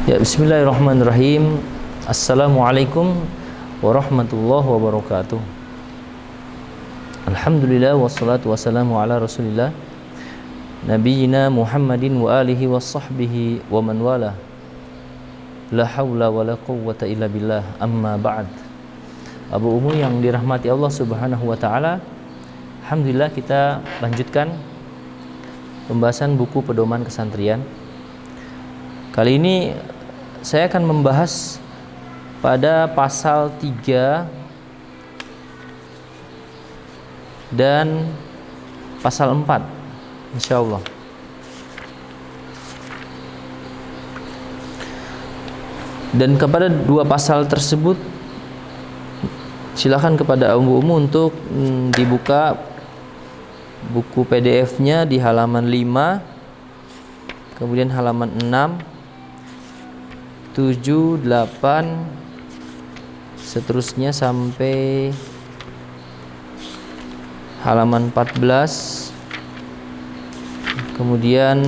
Ya, bismillahirrahmanirrahim. Assalamualaikum warahmatullahi wabarakatuh. Alhamdulillah wassalatu wassalamu ala Rasulillah nabiyina Muhammadin wa alihi wa sahbihi wa man wala. La haula wa la quwwata illa billah. Amma ba'd. Abu Umu yang dirahmati Allah Subhanahu wa taala, alhamdulillah kita lanjutkan pembahasan buku pedoman kesantrian. Kali ini saya akan membahas pada pasal 3 dan pasal 4 insyaallah. Dan kepada dua pasal tersebut silakan kepada Abu Umu untuk dibuka buku PDF-nya di halaman 5, kemudian halaman 6, 7, 8 seterusnya sampai halaman 14, kemudian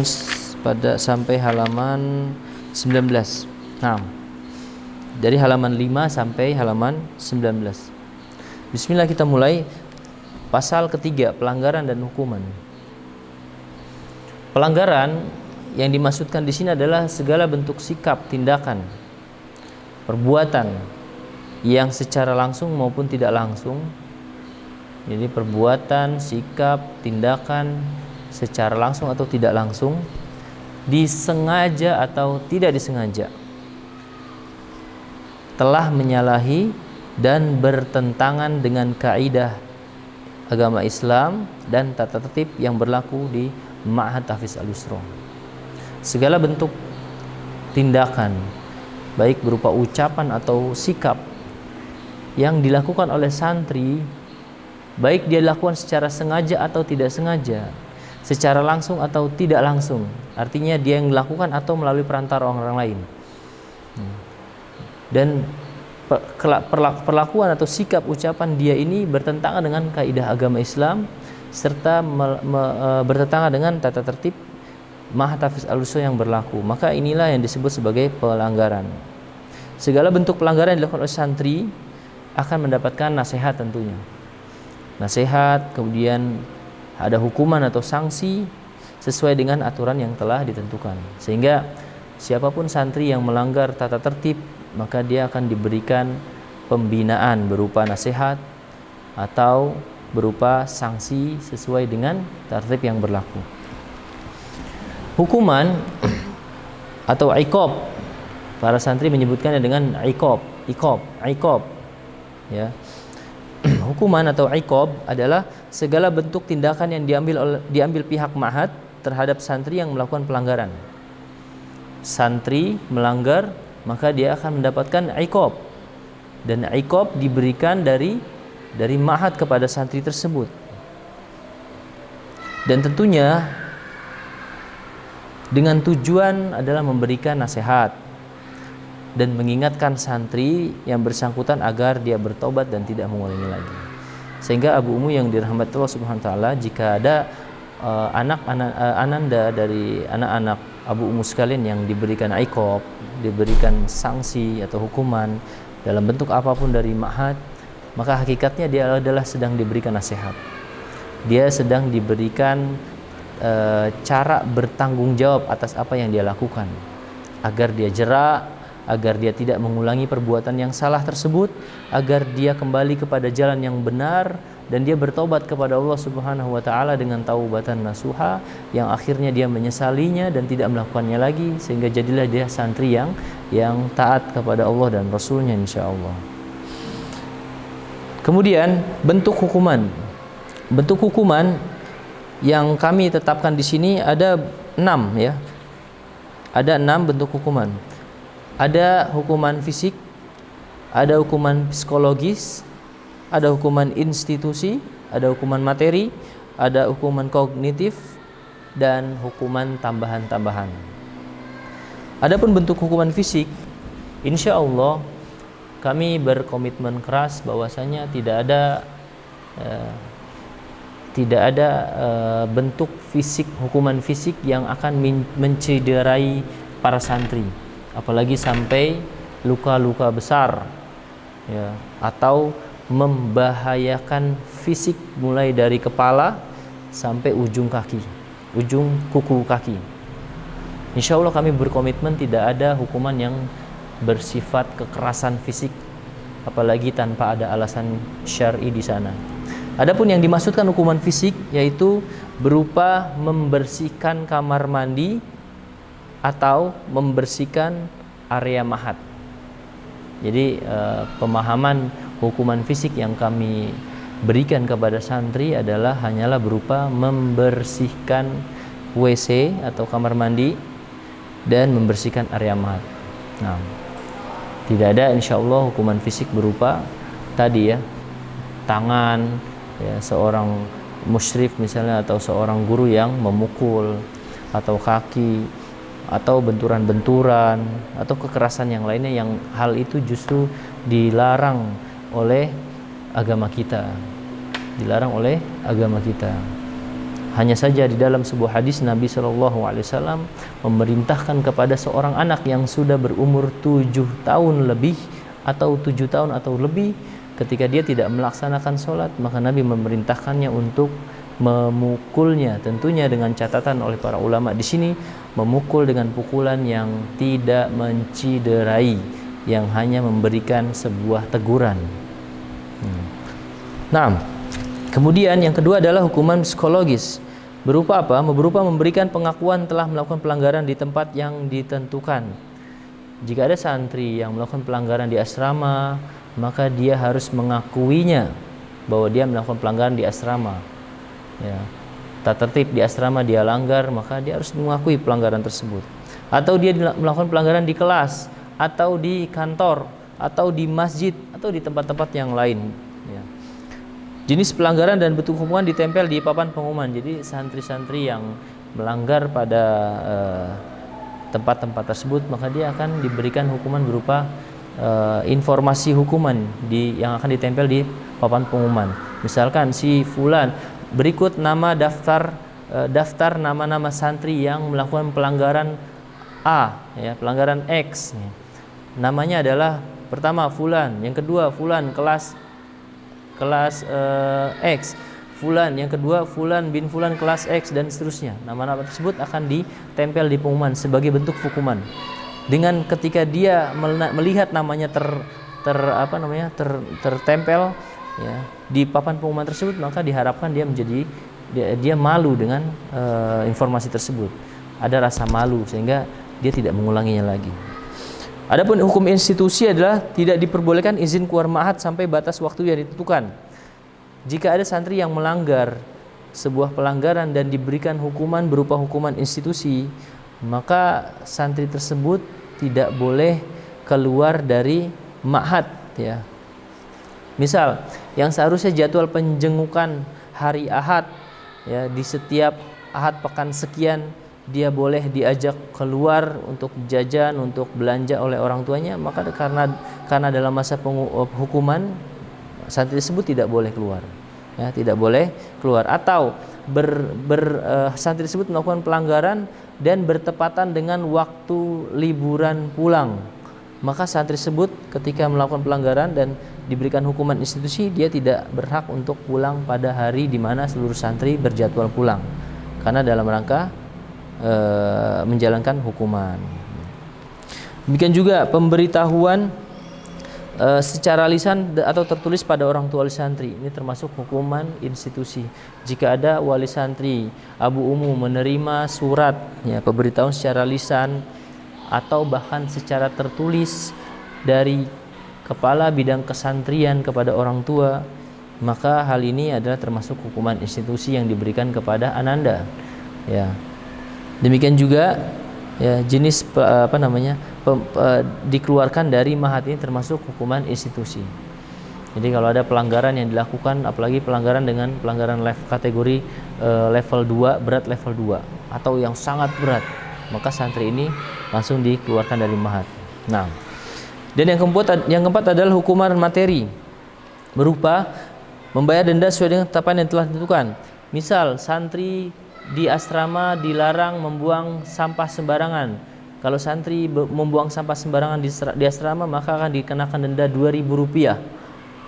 sampai halaman 19. Nah, dari halaman 5 sampai halaman 19. Bismillah, kita mulai. Pasal ketiga, pelanggaran dan hukuman. Pelanggaran yang dimaksudkan di sini adalah segala bentuk sikap, tindakan, perbuatan yang secara langsung maupun tidak langsung. Jadi perbuatan, sikap, tindakan secara langsung atau tidak langsung, disengaja atau tidak disengaja, telah menyalahi dan bertentangan dengan kaidah agama Islam dan tata tertib yang berlaku di Ma'had Tahfiz Al-Yusra. Segala bentuk tindakan, baik berupa ucapan atau sikap yang dilakukan oleh santri, baik dia lakukan secara sengaja atau tidak sengaja, secara langsung atau tidak langsung, artinya dia yang melakukan atau melalui perantara orang lain, dan perlakuan atau sikap ucapan dia ini bertentangan dengan kaidah agama Islam serta bertentangan dengan tata tertib Ma'had Tahfiz Al-Yusra yang berlaku, maka inilah yang disebut sebagai pelanggaran. Segala bentuk pelanggaran yang dilakukan oleh santri akan mendapatkan nasihat tentunya. Nasihat, kemudian ada hukuman atau sanksi sesuai dengan aturan yang telah ditentukan. Sehingga siapapun santri yang melanggar tata tertib, maka dia akan diberikan pembinaan berupa nasihat atau berupa sanksi sesuai dengan tertib yang berlaku. Hukuman atau iqab, para santri menyebutkannya dengan iqab, ya. Hukuman atau iqab adalah segala bentuk tindakan yang diambil pihak ma'had terhadap santri yang melakukan pelanggaran. Santri melanggar, maka dia akan mendapatkan iqab, dan iqab diberikan dari ma'had kepada santri tersebut. Dan tentunya dengan tujuan adalah memberikan nasihat dan mengingatkan santri yang bersangkutan agar dia bertobat dan tidak mengulangi lagi. Sehingga Abu Umu yang dirahmati Allah Subhanahu wa taala, jika ada ananda dari anak-anak Abu Umu sekalian yang diberikan iqab, diberikan sanksi atau hukuman dalam bentuk apapun dari ma'had, maka hakikatnya dia adalah sedang diberikan nasihat. Dia sedang diberikan cara bertanggung jawab atas apa yang dia lakukan, agar dia jera, agar dia tidak mengulangi perbuatan yang salah tersebut, agar dia kembali kepada jalan yang benar dan dia bertobat kepada Allah Subhanahu wa taala dengan taubatan nasuha yang akhirnya dia menyesalinya dan tidak melakukannya lagi, sehingga jadilah dia santri yang taat kepada Allah dan Rasulnya insyaallah. Kemudian bentuk hukuman. Bentuk hukuman yang kami tetapkan di sini ada 6, ya. Ada 6 bentuk hukuman. Ada hukuman fisik, ada hukuman psikologis, ada hukuman institusi, ada hukuman materi, ada hukuman kognitif, dan hukuman tambahan-tambahan. Adapun bentuk hukuman fisik, insya Allah kami berkomitmen keras bahwasanya tidak ada bentuk fisik, hukuman fisik yang akan mencederai para santri. apalagi sampai luka-luka besar, ya, atau membahayakan fisik mulai dari kepala sampai ujung kaki, ujung kuku kaki. Insya Allah kami berkomitmen tidak ada hukuman yang bersifat kekerasan fisik, apalagi tanpa ada alasan syar'i di sana. Adapun yang dimaksudkan hukuman fisik yaitu berupa membersihkan kamar mandi atau membersihkan area mahat. Jadi pemahaman hukuman fisik yang kami berikan kepada santri adalah hanyalah berupa membersihkan WC atau kamar mandi dan membersihkan area mahat. Nah, tidak ada insya Allah hukuman fisik berupa tadi ya, tangan ya, seorang musyrif misalnya atau seorang guru yang memukul, atau kaki, atau benturan-benturan atau kekerasan yang lainnya, yang hal itu justru dilarang oleh agama kita. Dilarang oleh agama kita. Hanya saja di dalam sebuah hadis Nabi SAW memerintahkan kepada seorang anak yang sudah berumur 7 tahun lebih atau 7 tahun atau lebih, ketika dia tidak melaksanakan sholat, maka Nabi memerintahkannya untuk memukulnya, tentunya dengan catatan oleh para ulama di sini, memukul dengan pukulan yang tidak menciderai, yang hanya memberikan sebuah teguran. Nah, kemudian yang kedua adalah hukuman psikologis. Berupa apa? Berupa memberikan pengakuan telah melakukan pelanggaran di tempat yang ditentukan. Jika ada santri yang melakukan pelanggaran di asrama, maka dia harus mengakuinya bahwa dia melakukan pelanggaran di asrama. Ya, tata tertib di asrama dia langgar, maka dia harus mengakui pelanggaran tersebut. Atau dia melakukan pelanggaran di kelas, atau di kantor, atau di masjid, atau di tempat-tempat yang lain. Ya. Jenis pelanggaran dan bentuk hukuman ditempel di papan pengumuman. Jadi santri-santri yang melanggar pada tempat-tempat tersebut, maka dia akan diberikan hukuman berupa informasi hukuman yang akan ditempel di papan pengumuman. Misalkan si fulan, berikut nama daftar nama-nama santri yang melakukan pelanggaran A, ya, pelanggaran X. Namanya adalah pertama fulan, yang kedua fulan kelas X, fulan yang kedua fulan bin fulan kelas X, dan seterusnya. Nama-nama tersebut akan ditempel di pengumuman sebagai bentuk hukuman. Dengan ketika dia melihat namanya tertempel ya di papan pengumuman tersebut, maka diharapkan dia malu dengan informasi tersebut. Ada rasa malu sehingga dia tidak mengulanginya lagi. Adapun hukum institusi adalah tidak diperbolehkan izin keluar ma'had sampai batas waktu yang ditentukan. Jika ada santri yang melanggar sebuah pelanggaran dan diberikan hukuman berupa hukuman institusi, maka santri tersebut tidak boleh keluar dari ma'had ya. Misal, yang seharusnya jadwal penjengukan hari Ahad ya, di setiap Ahad pekan sekian dia boleh diajak keluar untuk jajan, untuk belanja oleh orang tuanya, maka karena dalam masa hukuman santri tersebut tidak boleh keluar. Ya, tidak boleh keluar. Atau santri tersebut melakukan pelanggaran dan bertepatan dengan waktu liburan pulang, maka santri tersebut ketika melakukan pelanggaran dan diberikan hukuman institusi, dia tidak berhak untuk pulang pada hari di mana seluruh santri berjadwal pulang, karena dalam rangka menjalankan hukuman. Demikian juga pemberitahuan secara lisan atau tertulis pada orang tua wali santri, ini termasuk hukuman institusi. Jika ada wali santri Abu Umu menerima surat ya, pemberitahuan secara lisan atau bahkan secara tertulis dari kepala bidang kesantrian kepada orang tua, maka hal ini adalah termasuk hukuman institusi yang diberikan kepada ananda ya. Demikian juga ya, jenis dikeluarkan dari ma'had ini termasuk hukuman institusi. Jadi kalau ada pelanggaran yang dilakukan, apalagi pelanggaran dengan pelanggaran kategori level 2, berat level 2 atau yang sangat berat, maka santri ini langsung dikeluarkan dari ma'had. Nah, dan yang keempat adalah hukuman materi berupa membayar denda sesuai dengan ketetapan yang telah ditentukan. Misal santri di asrama dilarang membuang sampah sembarangan, Kalau santri membuang sampah sembarangan di asrama, maka akan dikenakan denda Rp2.000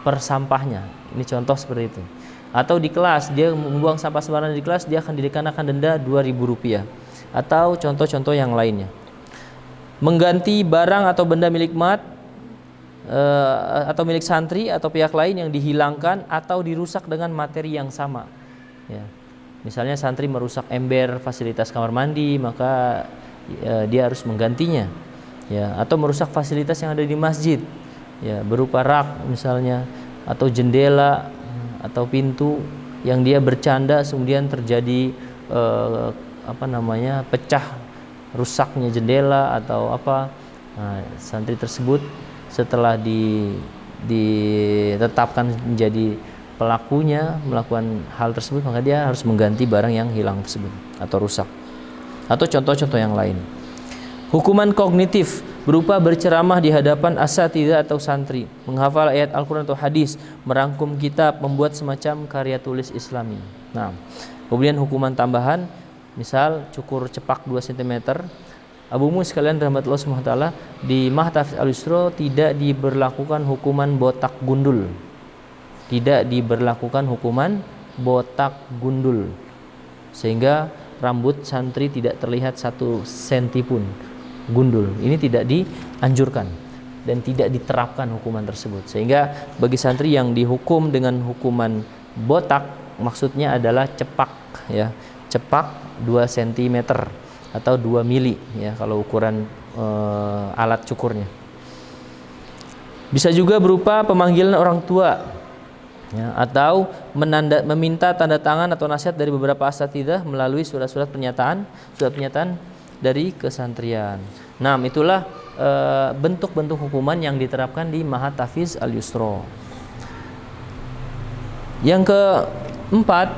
per sampahnya. Ini contoh seperti itu. Atau di kelas, dia membuang sampah sembarangan di kelas, dia akan dikenakan denda Rp2.000. Atau contoh-contoh yang lainnya. Mengganti barang atau benda milik mat atau milik santri atau pihak lain yang dihilangkan atau dirusak dengan materi yang sama. Ya. Misalnya santri merusak ember fasilitas kamar mandi, maka dia harus menggantinya, ya, atau merusak fasilitas yang ada di masjid, ya, berupa rak misalnya, atau jendela atau pintu yang dia bercanda kemudian terjadi pecah, rusaknya jendela atau apa. Nah, santri tersebut setelah ditetapkan menjadi pelakunya melakukan hal tersebut, maka dia harus mengganti barang yang hilang tersebut atau rusak. Atau contoh-contoh yang lain. Hukuman kognitif berupa berceramah di hadapan asatidzah atau santri, menghafal ayat Al-Quran atau hadis, merangkum kitab, membuat semacam karya tulis Islami. Nah, kemudian hukuman tambahan, misal cukur cepak 2 cm. Abu-umu sekalian rahmatullah subhanahu wa ta'ala, di Mahtafidz Al-Yusra tidak diberlakukan hukuman botak gundul. Tidak diberlakukan hukuman botak gundul. Sehingga rambut santri tidak terlihat 1 senti pun gundul. Ini tidak dianjurkan dan tidak diterapkan hukuman tersebut. Sehingga bagi santri yang dihukum dengan hukuman botak, maksudnya adalah cepak, ya, cepak 2 cm atau 2 mili, ya, kalau ukuran alat cukurnya. Bisa juga berupa pemanggilan orang tua, ya, atau meminta tanda tangan atau nasihat dari beberapa asatidzah melalui surat pernyataan dari kesantrian. Nah, itulah bentuk-bentuk hukuman yang diterapkan di Mahtafidz Al-Yusra. Yang keempat,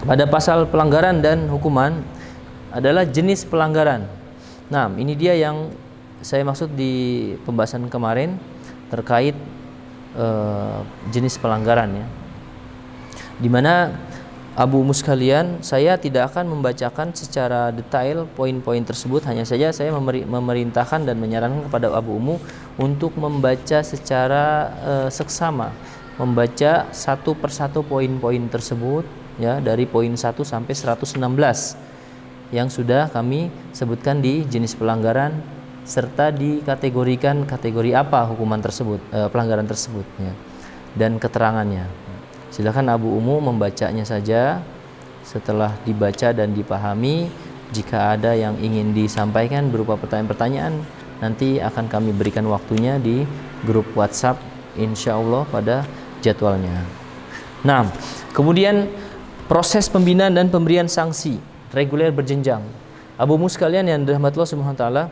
pada pasal pelanggaran dan hukuman adalah jenis pelanggaran. Nah, ini dia yang saya maksud di pembahasan kemarin terkait jenis pelanggaran, ya, dimana Abu-umu sekalian, saya tidak akan membacakan secara detail poin-poin tersebut, hanya saja saya memerintahkan dan menyarankan kepada Abu-umu untuk membaca secara seksama, membaca satu persatu poin-poin tersebut, ya, dari poin 1 sampai 116 yang sudah kami sebutkan di jenis pelanggaran serta dikategorikan kategori apa hukuman tersebut, pelanggaran tersebut, ya, dan keterangannya. Silakan Abu-umu membacanya saja. Setelah dibaca dan dipahami, jika ada yang ingin disampaikan berupa pertanyaan-pertanyaan, nanti akan kami berikan waktunya di grup WhatsApp insyaallah pada jadwalnya. Nah, kemudian proses pembinaan dan pemberian sanksi reguler berjenjang. Abu-umu sekalian yang dirahmati Allah Subhanahu wa taala,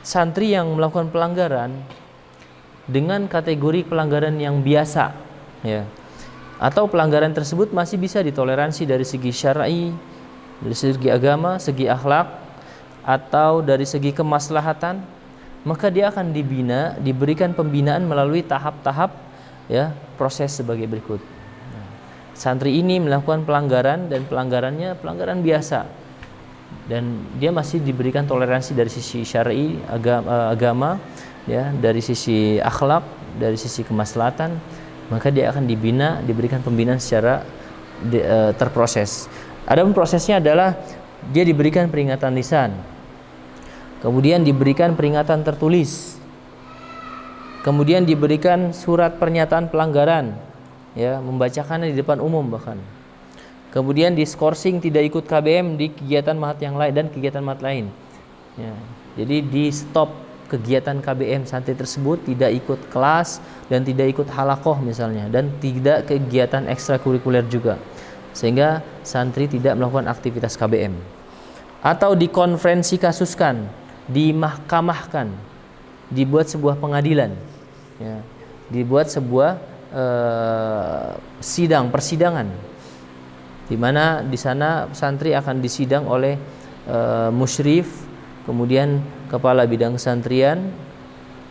santri yang melakukan pelanggaran dengan kategori pelanggaran yang biasa, ya, atau pelanggaran tersebut masih bisa ditoleransi dari segi syar'i, dari segi agama, segi akhlak, atau dari segi kemaslahatan, maka dia akan diberikan pembinaan melalui tahap-tahap, ya, proses sebagai berikut. Santri ini melakukan pelanggaran dan pelanggarannya pelanggaran biasa, dan dia masih diberikan toleransi dari sisi syar'i, agama, ya, dari sisi akhlak, dari sisi kemaslahatan, maka dia akan diberikan pembinaan secara terproses. Adapun prosesnya adalah dia diberikan peringatan lisan, kemudian diberikan peringatan tertulis, kemudian diberikan surat pernyataan pelanggaran, ya, membacakannya di depan umum bahkan. Kemudian diskorsing tidak ikut KBM di kegiatan mahat yang lain dan kegiatan mahat lain, ya. Jadi di stop kegiatan KBM santri tersebut, tidak ikut kelas dan tidak ikut halakoh misalnya, dan tidak kegiatan ekstrakurikuler juga, sehingga santri tidak melakukan aktivitas KBM. Atau dikonferensi kasuskan, dimahkamahkan, dibuat sebuah pengadilan, ya, dibuat sebuah persidangan, di mana di sana santri akan disidang oleh musyrif, kemudian kepala bidang kesantrian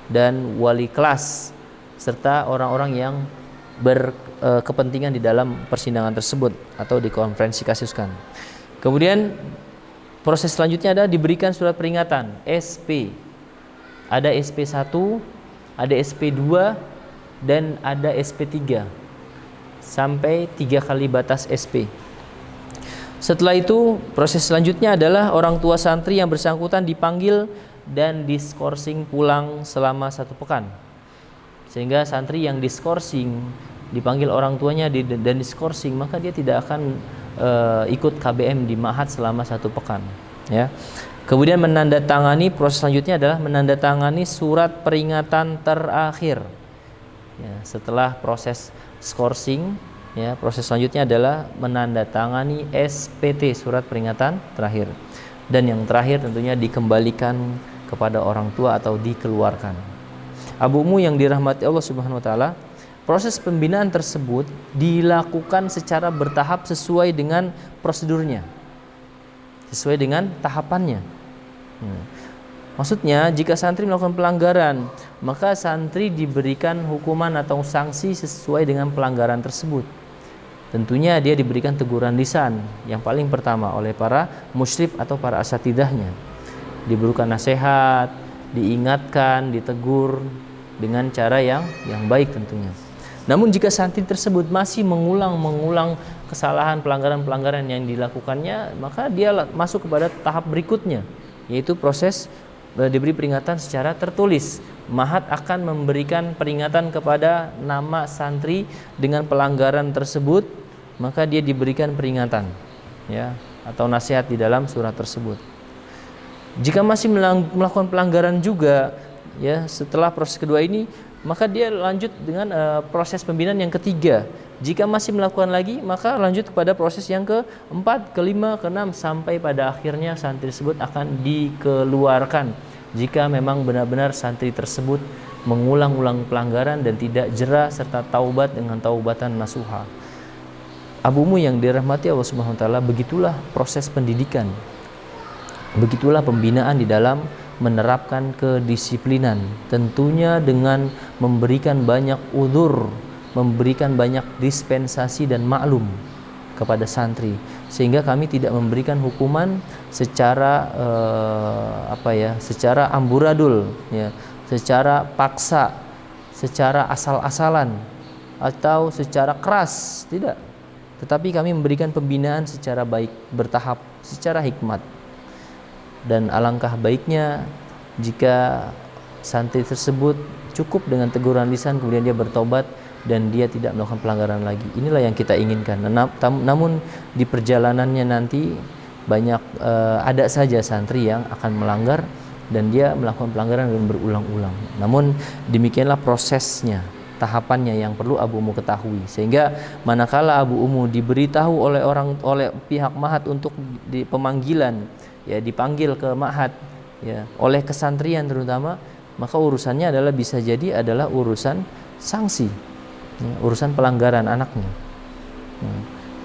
dan wali kelas serta orang-orang yang berkepentingan di dalam persidangan tersebut atau dikonferensi kasuskan. Kemudian proses selanjutnya adalah diberikan surat peringatan SP. Ada SP1, ada SP2, dan ada SP3. Sampai 3 kali batas SP. Setelah itu proses selanjutnya adalah orang tua santri yang bersangkutan dipanggil dan diskorsing pulang selama 1 pekan. Sehingga santri yang diskorsing dipanggil orang tuanya dan diskorsing, maka dia tidak akan ikut KBM di Ma'had selama 1 pekan, ya. Kemudian menandatangani, proses selanjutnya adalah menandatangani surat peringatan terakhir, ya. Setelah proses skorsing, ya, proses selanjutnya adalah menandatangani SPT, surat peringatan terakhir, dan yang terakhir tentunya dikembalikan kepada orang tua atau dikeluarkan. Abumu yang dirahmati Allah Subhanahu wa taala, proses pembinaan tersebut dilakukan secara bertahap sesuai dengan prosedurnya, sesuai dengan tahapannya. Maksudnya, jika santri melakukan pelanggaran, maka santri diberikan hukuman atau sanksi sesuai dengan pelanggaran tersebut. Tentunya dia diberikan teguran lisan yang paling pertama oleh para musyrif atau para asatidahnya. Diberikan nasihat, diingatkan, ditegur dengan cara yang baik tentunya. Namun jika santri tersebut masih mengulang kesalahan, pelanggaran-pelanggaran yang dilakukannya, maka dia masuk kepada tahap berikutnya, yaitu proses diberi peringatan secara tertulis. Ma'had akan memberikan peringatan kepada nama santri dengan pelanggaran tersebut, maka dia diberikan peringatan, ya, atau nasihat di dalam surat tersebut. Jika masih melakukan pelanggaran juga, ya, setelah proses kedua ini, maka dia lanjut dengan proses pembinaan yang ketiga. Jika masih melakukan lagi, maka lanjut kepada proses yang keempat, kelima, keenam, sampai pada akhirnya santri tersebut akan dikeluarkan jika memang benar-benar santri tersebut mengulang-ulang pelanggaran dan tidak jera serta taubat dengan taubatan nasuha. Abumu yang dirahmati Allah Subhanahu wa taala, begitulah proses pendidikan. Begitulah pembinaan di dalam menerapkan kedisiplinan, tentunya dengan memberikan banyak udzur, memberikan banyak dispensasi dan maklum kepada santri, sehingga kami tidak memberikan hukuman secara secara amburadul, ya, secara paksa, secara asal-asalan atau secara keras, tidak. Tetapi kami memberikan pembinaan secara baik, bertahap, secara hikmat. Dan alangkah baiknya jika santri tersebut cukup dengan teguran lisan, kemudian dia bertobat dan dia tidak melakukan pelanggaran lagi. Inilah yang kita inginkan. Namun di perjalanannya nanti banyak ada saja santri yang akan melanggar dan dia melakukan pelanggaran dengan berulang-ulang. Namun demikianlah prosesnya, tahapannya yang perlu Abu Umu ketahui, sehingga manakala Abu Umu diberitahu oleh pihak Ma'had untuk di pemanggilan, ya, dipanggil ke Ma'had, ya, oleh kesantrian terutama, maka urusannya bisa jadi adalah urusan sanksi, ya, urusan pelanggaran anaknya.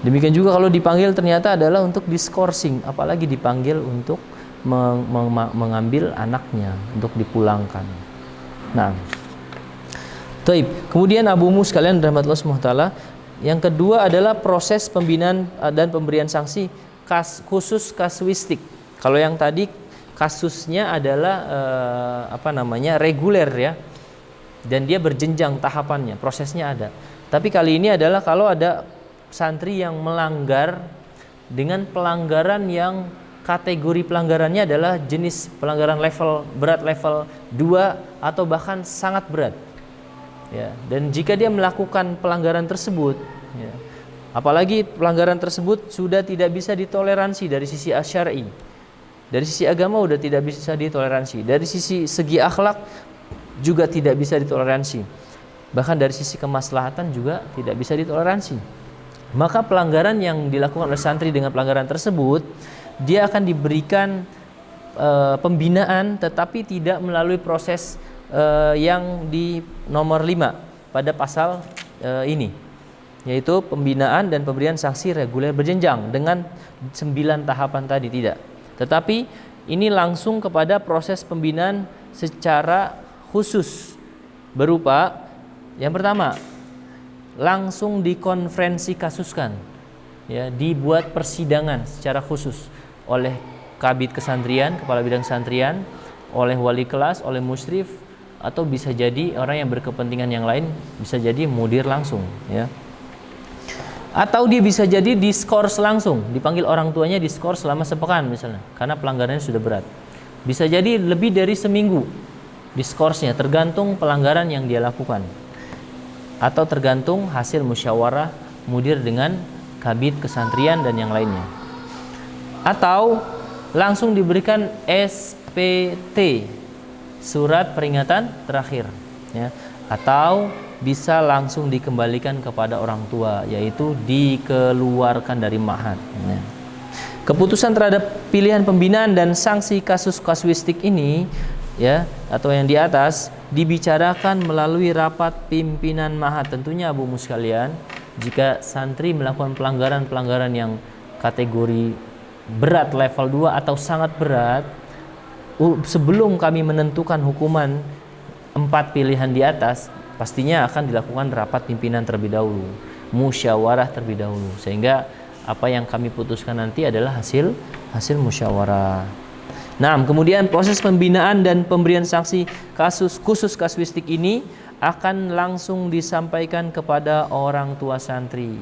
Demikian juga kalau dipanggil ternyata adalah untuk diskorsing, apalagi dipanggil untuk mengambil anaknya untuk dipulangkan. Nah, taib. Kemudian Abu Umu sekalian rahmatullah SWT, yang kedua adalah proses pembinaan dan pemberian sanksi khusus kasuistik. Kalau yang tadi kasusnya adalah reguler, ya, dan dia berjenjang tahapannya, prosesnya ada. Tapi kali ini adalah kalau ada santri yang melanggar dengan pelanggaran yang kategori pelanggarannya adalah jenis pelanggaran level berat, level 2 atau bahkan sangat berat, ya. Dan jika dia melakukan pelanggaran tersebut, ya, apalagi pelanggaran tersebut sudah tidak bisa ditoleransi dari sisi syar'i, dari sisi agama sudah tidak bisa ditoleransi, dari segi akhlak juga tidak bisa ditoleransi, bahkan dari sisi kemaslahatan juga tidak bisa ditoleransi, maka pelanggaran yang dilakukan oleh santri dengan pelanggaran tersebut, dia akan diberikan pembinaan, tetapi tidak melalui proses yang di nomor 5 pada pasal ini, yaitu pembinaan dan pemberian sanksi reguler berjenjang dengan 9 tahapan tadi, tidak. Tetapi ini langsung kepada proses pembinaan secara khusus, berupa yang pertama, langsung dikonferensi kasuskan, ya, dibuat persidangan secara khusus oleh kabid kesantrian, kepala bidang kesantrian, oleh wali kelas, oleh musyrif, atau bisa jadi orang yang berkepentingan yang lain, bisa jadi mudir langsung, ya. Atau dia bisa jadi diskors langsung, dipanggil orang tuanya diskors selama sepekan misalnya, karena pelanggarannya sudah berat. Bisa jadi lebih dari seminggu diskorsnya, tergantung pelanggaran yang dia lakukan. Atau tergantung hasil musyawarah mudir dengan kabid kesantrian dan yang lainnya. Atau langsung diberikan SPT, surat peringatan terakhir, ya. Atau bisa langsung dikembalikan kepada orang tua, yaitu dikeluarkan dari ma'had, ya. Keputusan terhadap pilihan pembinaan dan sanksi kasus kasuistik ini, ya, atau yang di atas, dibicarakan melalui rapat pimpinan ma'had. Tentunya Abu sekalian, jika santri melakukan pelanggaran-pelanggaran yang kategori berat level 2 atau sangat berat, sebelum kami menentukan hukuman 4 pilihan di atas, pastinya akan dilakukan rapat pimpinan terlebih dahulu, musyawarah terlebih dahulu, sehingga apa yang kami putuskan nanti adalah hasil musyawarah. Nah, kemudian proses pembinaan dan pemberian sanksi kasus khusus kasuistik ini akan langsung disampaikan kepada orang tua santri.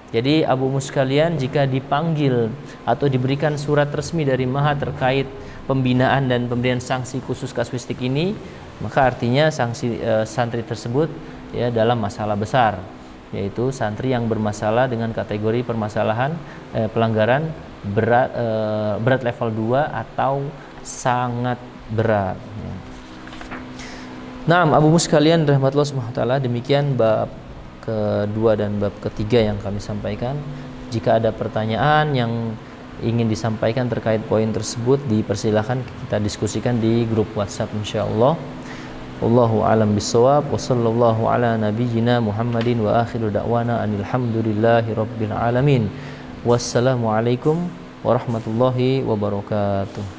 Jadi Abu sekalian, jika dipanggil atau diberikan surat resmi dari ma'had terkait pembinaan dan pemberian sanksi khusus kasuistik ini, maka artinya sanksi santri tersebut, ya, dalam masalah besar, yaitu santri yang bermasalah dengan kategori permasalahan pelanggaran berat level 2 atau sangat berat, ya. Nah, Abu sekalian rahmatullah subhanahu wa ta'ala, demikian bab kedua dan bab ketiga yang kami sampaikan. Jika ada pertanyaan yang ingin disampaikan terkait poin tersebut, dipersilahkan kita diskusikan di grup WhatsApp insyaallah. Wallahu a'lam bissawab, wa sallallahu ala nabiyyina Muhammadin wa akhiru da'wana anil hamdulillahi rabbil alamin. Wassalamualaikum warahmatullahi wabarakatuh.